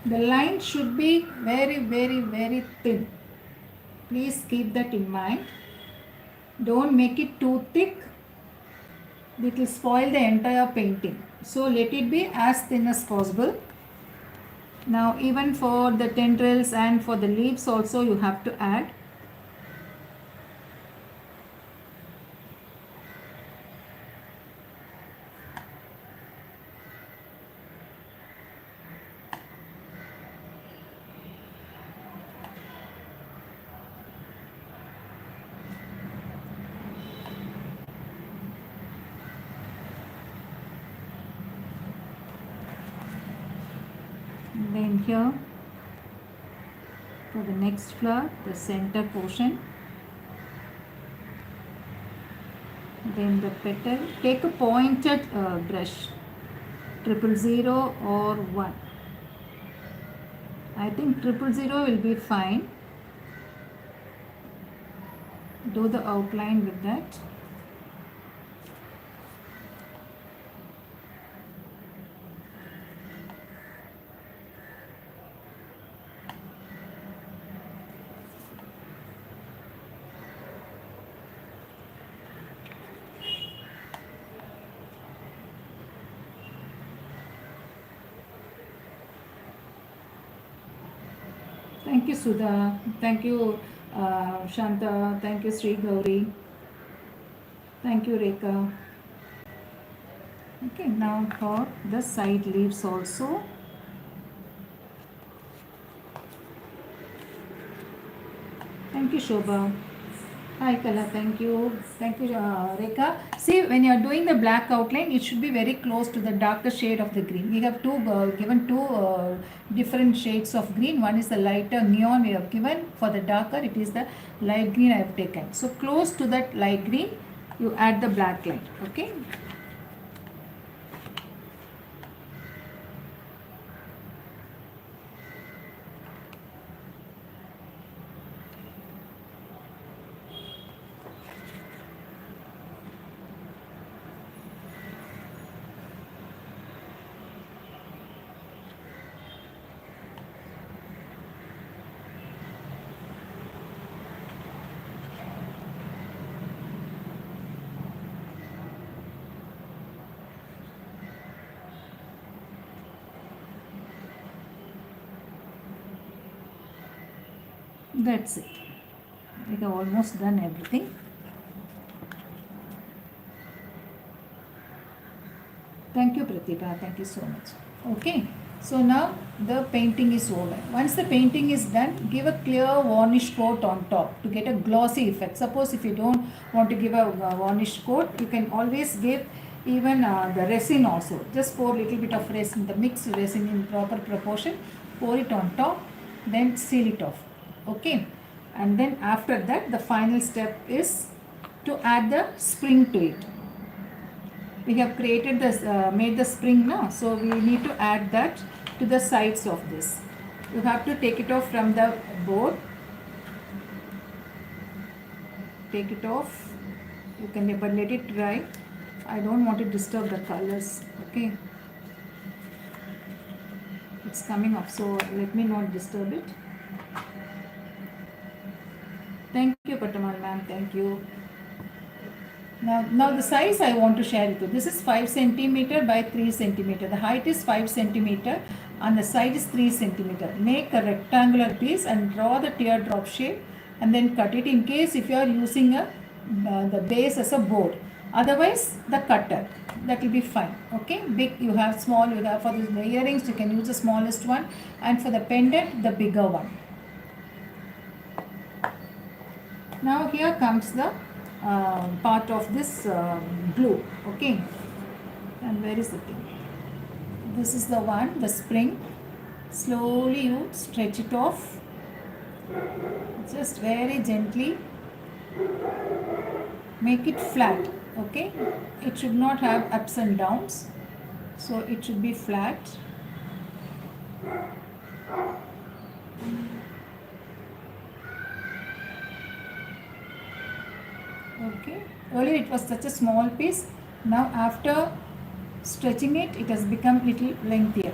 The line should be very, very, very thin. Please keep that in mind. Don't make it too thick. It will spoil the entire painting. So let it be as thin as possible. Now even for the tendrils and for the leaves also you have to add. Then here for the next flower, the center portion, then the petal, take a pointed brush, 000 or 1. I think 000 will be fine. Do the outline with that. Thank you, Sudha. Thank you, Shanta. Thank you, Sri Gauri. Thank you, Rekha. Okay, now for the side leaves also. Thank you, Shobha. Hi, Kala. Thank you. Thank you, Rekha. See, when you are doing the black outline, it should be very close to the darker shade of the green. We have given two different shades of green. One is the lighter neon we have given. For the darker, it is the light green I have taken. So close to that light green, you add the black line. Okay. That's it. We have almost done everything. Thank you, Pratibha. Thank you so much. Okay. So now the painting is over. Once the painting is done, give a clear varnish coat on top to get a glossy effect. Suppose if you don't want to give a varnish coat, you can always give even the resin also. Just pour a little bit of resin, the mixed resin in proper proportion. Pour it on top, then seal it off. Okay. And then after that, the final step is to add the spring to it. We have created this, made the spring now, so we need to add that to the sides of this. You have to take it off from the board. Take it off. You can but let it dry. I don't want to disturb the colors. Okay. It's coming off, so let me not disturb it. Thank you, Patamal ma'am. Thank you. Now the size I want to share with you. This is 5 centimeter by 3 centimeter. The height is 5 centimeter and the side is 3 centimeter. Make a rectangular piece and draw the teardrop shape and then cut it. In case if you are using the base as a board, Otherwise, the cutter, that will be fine. Okay, big you have, small you have. For the earrings, you can use the smallest one, and for the pendant, the bigger one. Now here comes the part of this glue. Okay, and where is the thing? This is the one, the spring. Slowly you stretch it off, just very gently. Make it flat. Okay, it should not have ups and downs, so it should be flat. Okay, earlier it was such a small piece. Now after stretching it, it has become little lengthier.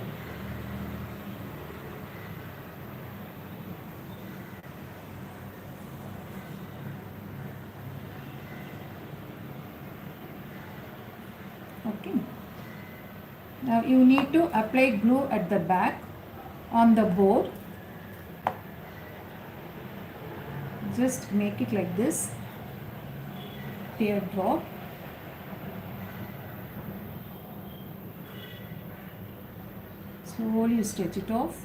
Okay, now you need to apply glue at the back on the board. Just make it like this, teardrop. Slowly stretch it off.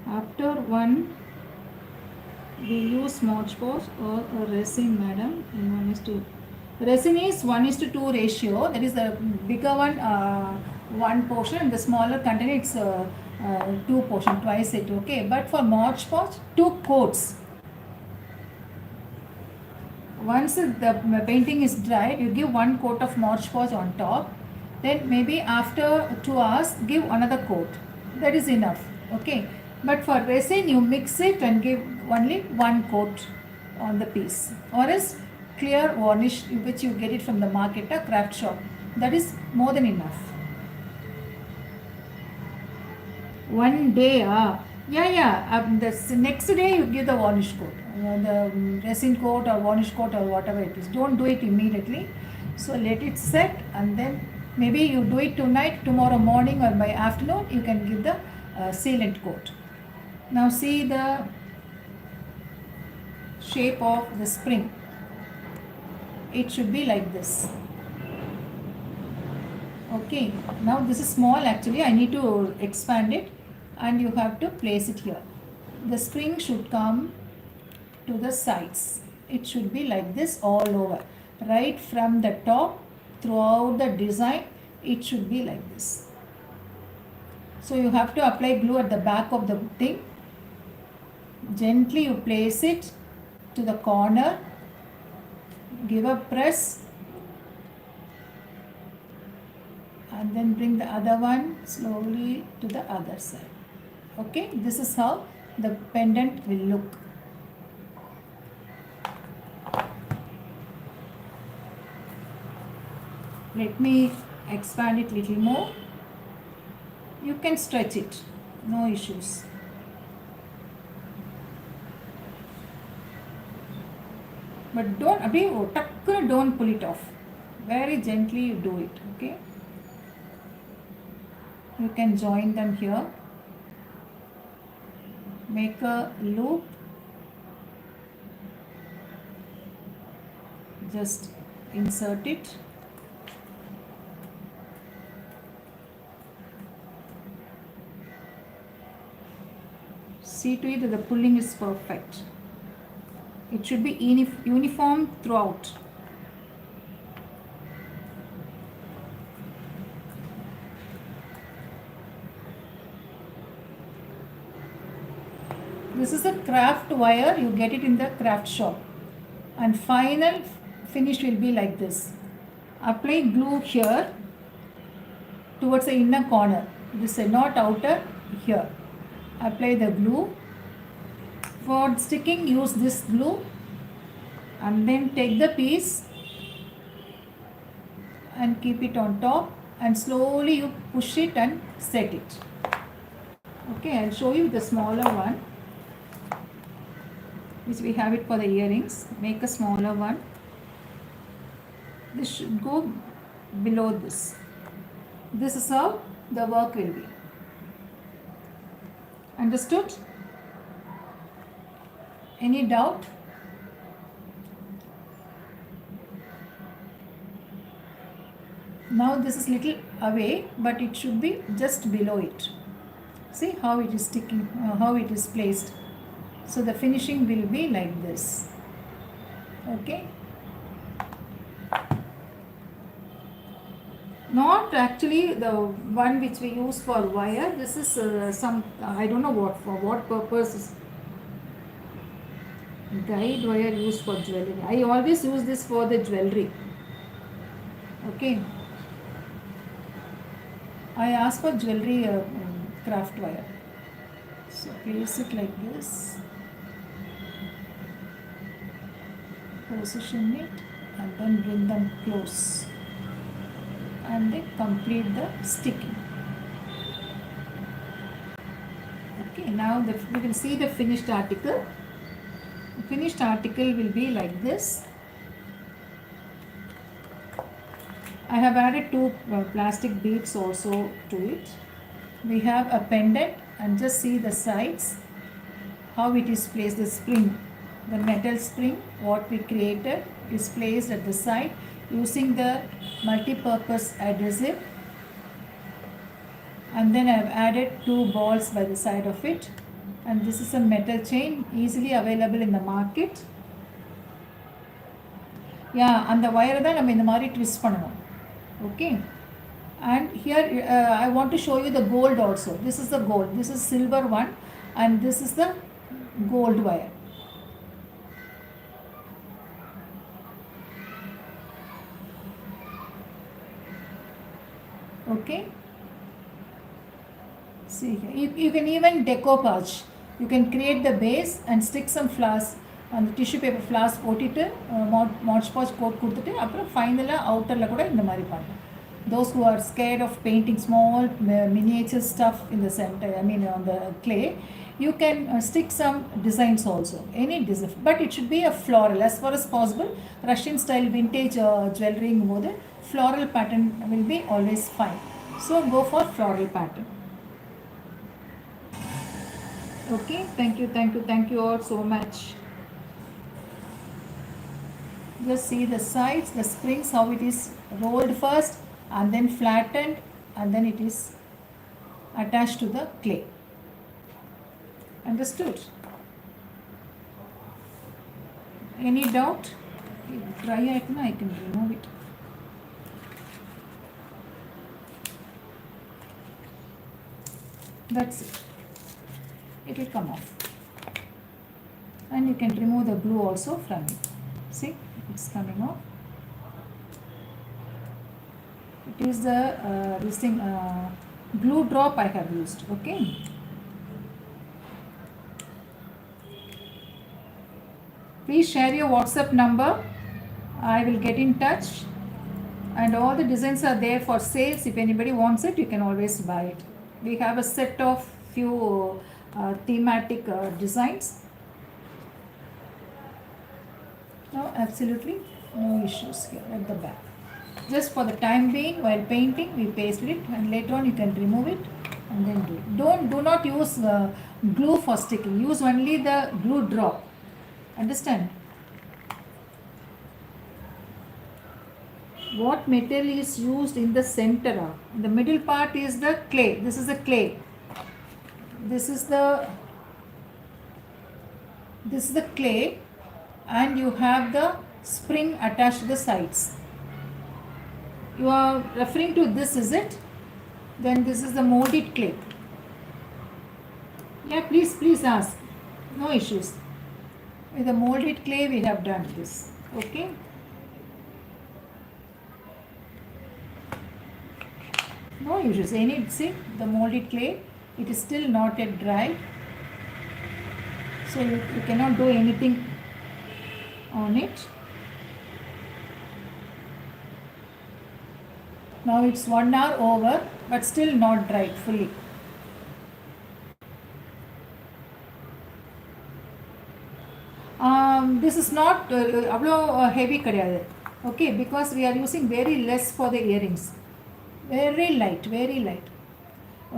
After one, we use Mod Podge or a resin, madam. And 1:2. Resin is 1:2 ratio. That is the bigger one, one portion, and the smaller container it's two portion, twice it. Okay, but for Mod Podge, 2 coats. Once the painting is dry, you give 1 coat of Mod Podge on top. Then maybe after 2 hours, give another coat. That is enough. Okay. But for resin, you mix it and give only 1 coat on the piece. Or else clear varnish, which you get it from the market, a craft shop. That is more than enough. One day, the next day you give the varnish coat, the resin coat or varnish coat or whatever it is. Don't do it immediately. So let it set, and then maybe you do it tonight, tomorrow morning or by afternoon you can give the sealant coat. Now see the shape of the spring. It should be like this. Okay, now this is small actually. I need to expand it, and you have to place it here. The spring should come to the sides. It should be like this all over. Right from the top, throughout the design, it should be like this. So you have to apply glue at the back of the thing. Gently you place it to the corner. Give a press. And then bring the other one slowly to the other side. Okay, this is how the pendant will look. Let me expand it little more. You can stretch it, no issues. But don't pull it off. Very gently you do it, okay? You can join them here. Make a loop. Just insert it. See to it that the pulling is perfect. It should be uniform throughout. This is a craft wire, you get it in the craft shop. And final finish will be like this. Apply glue here towards the inner corner. This is not outer, here. Apply the glue. For sticking, use this glue, and then take the piece and keep it on top, and slowly you push it and set it. Okay, I'll show you the smaller one, which we have it for the earrings. Make a smaller one. This should go below this. This is how the work will be. Understood? Any doubt? Now this is little away, but it should be just below it. See how it is sticking, how it is placed. So the finishing will be like this. Okay, not actually the one which we use for wire. This is some I don't know what for what purpose is guide wire used for jewelry. I always use this for the jewelry. Okay, I ask for jewelry craft wire. So place it like this, position it, and then bring them close, and then complete the sticking. Okay, now we will see the finished article. The finished article will be like this. I have added two plastic beads also to it. We have a pendant, and just see the sides, how it is placed. The spring, the metal spring what we created is placed at the side using the multi-purpose adhesive, and then I have added two balls by the side of it, and this is a metal chain easily available in the market. Yeah, and the wire தான் நம்ம இந்த மாதிரி twist பண்ணணும். Okay, and here I want to show you the gold also. This is the gold, this is silver one, and this is the gold wire. Okay, see here, you can even decoupage. You can create the base and stick some flowers on the tissue paper flowers போட்டுட்டு Mod Podge coat கொடுத்துட்டு அப்புறம் ஃபைனலாக அவுட்டரில் கூட இந்த மாதிரி பண்ணலாம். Those who are scared of painting small miniature stuff in the center, I mean on the clay, you can stick some designs also, any design, but it should be a floral as far as possible. Russian style vintage jewelry போது floral pattern will be always fine. So go for floral pattern. Okay, thank you all so much. Just see the sides, the springs, how it is rolled first and then flattened, and then it is attached to the clay. Understood? Any doubt? Dry it now, I can remove it. That's it. It will come off. And you can remove the glue also from it. See, it's coming off. It is the this thing glue drop I have used. Okay. Please share your WhatsApp number. I will get in touch. And all the designs are there for sales. If anybody wants it, you can always buy it. We have a set of few thematic designs. No, absolutely no issues here at the back. Just for the time being, while painting, we pasted it, and later on you can remove it and then do it. Do not use glue for sticking. Use only the glue drop. Understand? What material is used in the center? The middle part is the clay. This is the clay. This is the clay, and you have the spring attached to the sides. You are referring to this, is it? Then this is the molded clay. Yeah, please ask. No issues. With the molded clay we have done this. Okay. No issues. Any, see the molded clay, it is still not yet dry. So you cannot do anything on it. Now it's 1 hour over, but still not dried fully. This is not heavy kadiyadu. Okay, because we are using very less for the earrings. Very light, very light.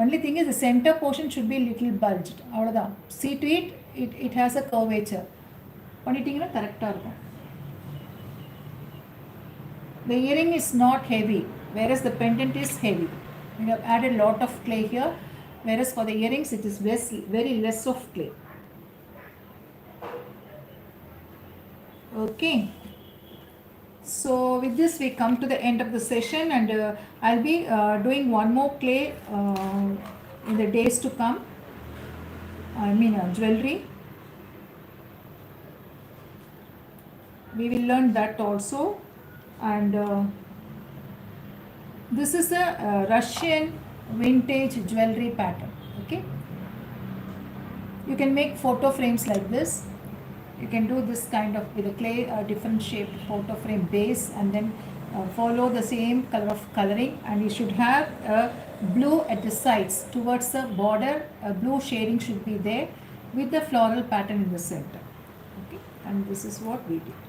Only thing is the center portion should be little bulged. See to it, it has a curvature. பண்ணிட்டீங்கன்னா கரெக்டாக இருக்கும். The earring is not heavy, whereas the pendant is heavy. We have added a lot of clay here, whereas for the earrings it is very less of clay. Okay. So with this we come to the end of the session, and I'll be doing one more clay in the days to come. I mean jewelry. We will learn that also. And this is a Russian vintage jewelry pattern. Okay, you can make photo frames like this. You can do this kind of with a clay different shaped photo frame base, and then follow the same color of coloring, and you should have a blue at the sides towards the border. A blue shading should be there with the floral pattern in the center. Okay, and this is what we did.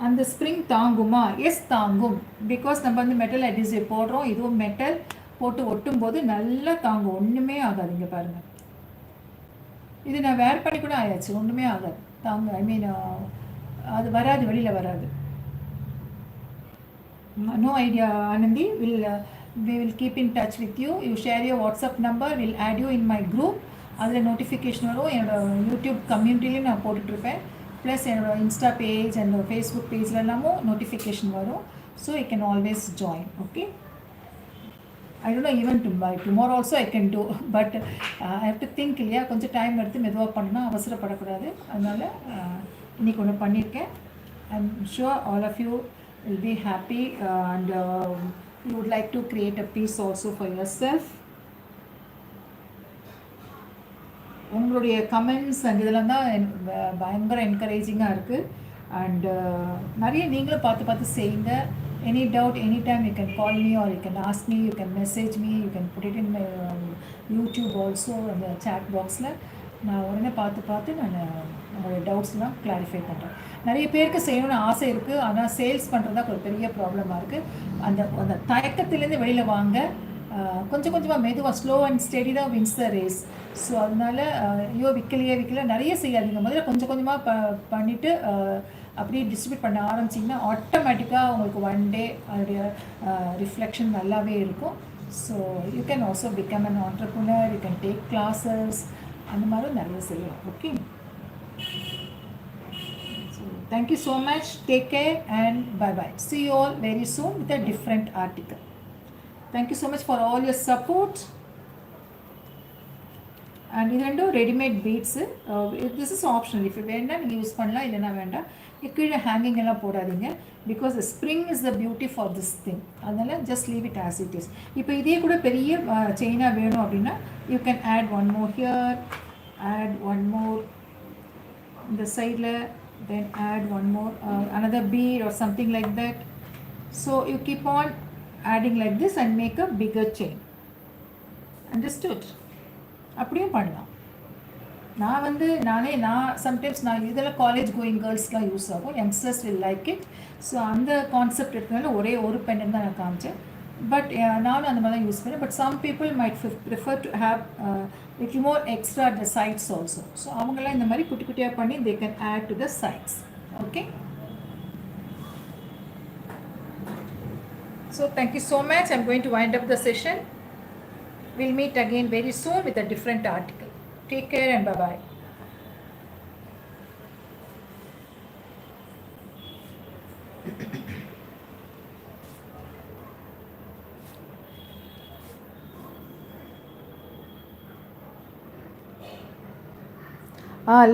And the spring தாங்குமா? S தாங்கும். Because நம்ம வந்து metal adhesive போடுறோம். இதுவும் metal போட்டு ஒட்டும் போது நல்லா தாங்கும், ஒன்றுமே ஆகாது. இங்கே பாருங்கள், இது நான் வேர் பண்ணி கூட ஆயாச்சு, ஒன்றுமே ஆகாது, தாங்க. ஐ மீன் அது வராது, வெளியில் வராது. No idea Anandi. we will keep in touch with you. You share your WhatsApp number, we'll add you in my group. அதில் நோட்டிஃபிகேஷன் வரும். என்னோடய யூடியூப் கம்யூனிட்டிலையும் நான் போட்டுட்ருப்பேன். ப்ளஸ் என்னோடய இன்ஸ்டா பேஜ் அண்ட் ஃபேஸ்புக் பேஜில் எல்லாமும் நோட்டிஃபிகேஷன் வரும். So you can always join. Okay, I don't know, even tomorrow also I can do, but I have to think இல்லையா, கொஞ்சம் டைம் எடுத்து மெதுவாக பண்ணால் அவசரப்படக்கூடாது. அதனால் இன்றைக்கி ஒன்று பண்ணியிருக்கேன். I'm sure all of you will be happy, and you would like to create a piece also for yourself. உங்களுடைய கமெண்ட்ஸ் அண்ட் இதெல்லாம் தான் பயங்கர என்கரேஜிங்காக இருக்குது. அண்ட் நிறைய நீங்களும் பார்த்து பார்த்து செய்யுங்க. Any doubt, anytime you can call me, or you can ask me, you can message me, you can put it in my YouTube also, அந்த chat boxல. நான் உடனே பார்த்து நான் உங்களுடைய டவுட்ஸ்லாம் கிளாரிஃபை பண்ணுறேன். நிறைய பேருக்கு செய்யணும்னு ஆசை இருக்குது, ஆனால் சேல்ஸ் பண்ணுறதா ஒரு பெரிய ப்ராப்ளமாக இருக்குது. அந்த தயக்கத்திலேருந்து வெளியில் வாங்க. கொஞ்சம் கொஞ்சமாக மெதுவாக ஸ்லோ அண்ட் ஸ்டெடி தான் வின்ஸ் த ரேஸ். ஸோ அதனால் ஐயோ விற்கலையே நிறைய செய்யாதீங்க. முதல்ல கொஞ்சம் கொஞ்சமாக பண்ணிவிட்டு அப்படியே டிஸ்ட்ரிபியூட் பண்ண ஆரம்பிச்சிங்கன்னா ஆட்டோமேட்டிக்காக உங்களுக்கு ஒன் டே அதோடைய ரிஃப்ளெக்ஷன் நல்லாவே இருக்கும். So you can also become an entrepreneur, you can take classes, அந்த மாதிரி நிறைய செய்யலாம். Okay, so thank you so much. Take care and bye. See you all very soon with a different article. Thank you so much for all your support. And இது ரெண்டும் readymade beads. This is optional. If வேண்டாம் நீங்கள் use பண்ணலாம், இல்லைனா வேண்டாம். கீழே hanging எல்லாம் போடாதீங்க. Because the spring is the beauty for this thing. அதனால் just leave it as it is. இப்போ இதே கூட பெரிய செயினாக வேணும் அப்படின்னா you can add one more here, add one more இந்த சைடில், then add one more another bead or something like that. So you keep on adding like this and make a bigger chain. Understood? அப்படியும் பண்ணலாம். நான் sometimes இதெல்லாம் college going கேர்ள்ஸ்லாம் use ஆகும். Youngsters will like it. So அந்த concept இருக்கிறதுனால ஒரே ஒரு pendant தான் நான் காமிச்சேன். பட் நானும் அந்த மாதிரி தான் யூஸ் பண்ணேன். But some people might prefer to have little more extra the sides also. So அவங்களாம் இந்த மாதிரி குட்டி குட்டியாக பண்ணி they can add to the sides. Okay, so thank you so much. I'm going to wind up the session. We'll meet again very soon with a different article. Take care and bye.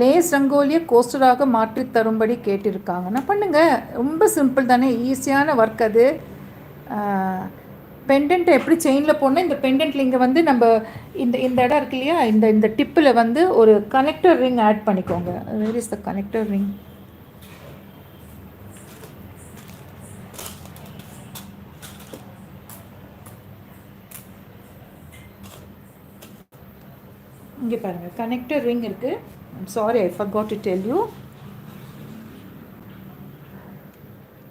Lace ரங்கோலியை கோஸ்டராக மாற்றி தரும்படி கேட்டிருக்காங்கன்னா பண்ணுங்கள். ரொம்ப simple தானே, ஈஸியான work அது. பெண்டன்ட்டை எப்படி செயினில் போடணும், இந்த பெண்டன்ட்டில் இங்கே வந்து நம்ம இந்த இடம் இருக்கு இல்லையா, இந்த டிப்பில் வந்து ஒரு கனெக்டர் ரிங் ஆட் பண்ணிக்கோங்க. Where is the connector ring? இங்கே பாருங்கள், கனெக்டர் ரிங் இருக்குது. Sorry, I forgot to tell you.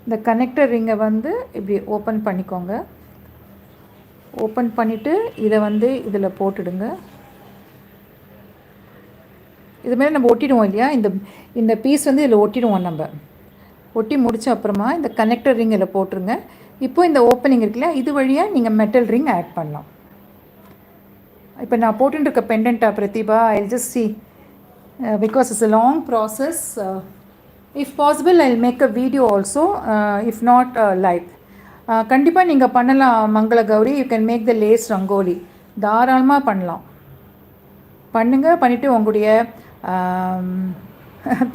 இந்த கனெக்டர் ரிங்கை வந்து இப்படி ஓப்பன் பண்ணிக்கோங்க. ஓப்பன் பண்ணிவிட்டு இதை வந்து இதில் போட்டுடுங்க. இது மேலே நம்ம ஒட்டிடுவோம் இல்லையா, இந்த பீஸ் வந்து இதில் ஒட்டிடுவோம். நம்ம ஒட்டி முடிச்ச அப்புறமா இந்த கனெக்டர் ரிங் இதில் போட்டுருங்க. இப்போ இந்த ஓப்பனிங் இருக்குல்ல, இது வழியாக நீங்கள் மெட்டல் ரிங் ஆட் பண்ணலாம். இப்போ நான் போட்டுருக்க பெண்டன்ட்டா Pratibha, I just see because it's a long process. If possible I make a video also, if not live. கண்டிப்பாக நீங்கள் பண்ணலாம் Mangala Gauri. You can make the lace rangoli, தாராளமாக பண்ணலாம். பண்ணுங்கள். பண்ணிவிட்டு உங்களுடைய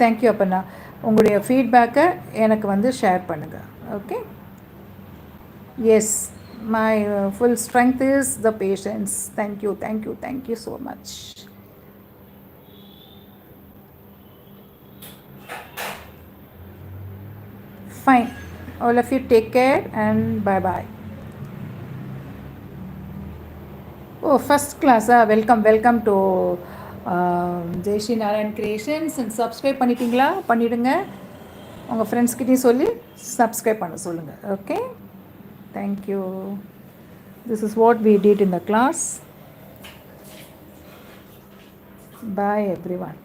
தேங்க்யூ அப்பண்ணா, உங்களுடைய ஃபீட்பேக்கை எனக்கு வந்து ஷேர் பண்ணுங்கள். Okay, yes, my full strength is the patience. Thank you thank you thank you so much. Fine. All of you take care and bye-bye. Oh, first class. Welcome to Jayashree Narayan Creations. And subscribe பண்ணிட்டீங்களா? பண்ணிடுங்க. உங்கள் ஃப்ரெண்ட்ஸ்கிட்டையும் சொல்லி subscribe பண்ண சொல்லுங்கள். Okay? Thank you. This is what we did in the class. Bye everyone.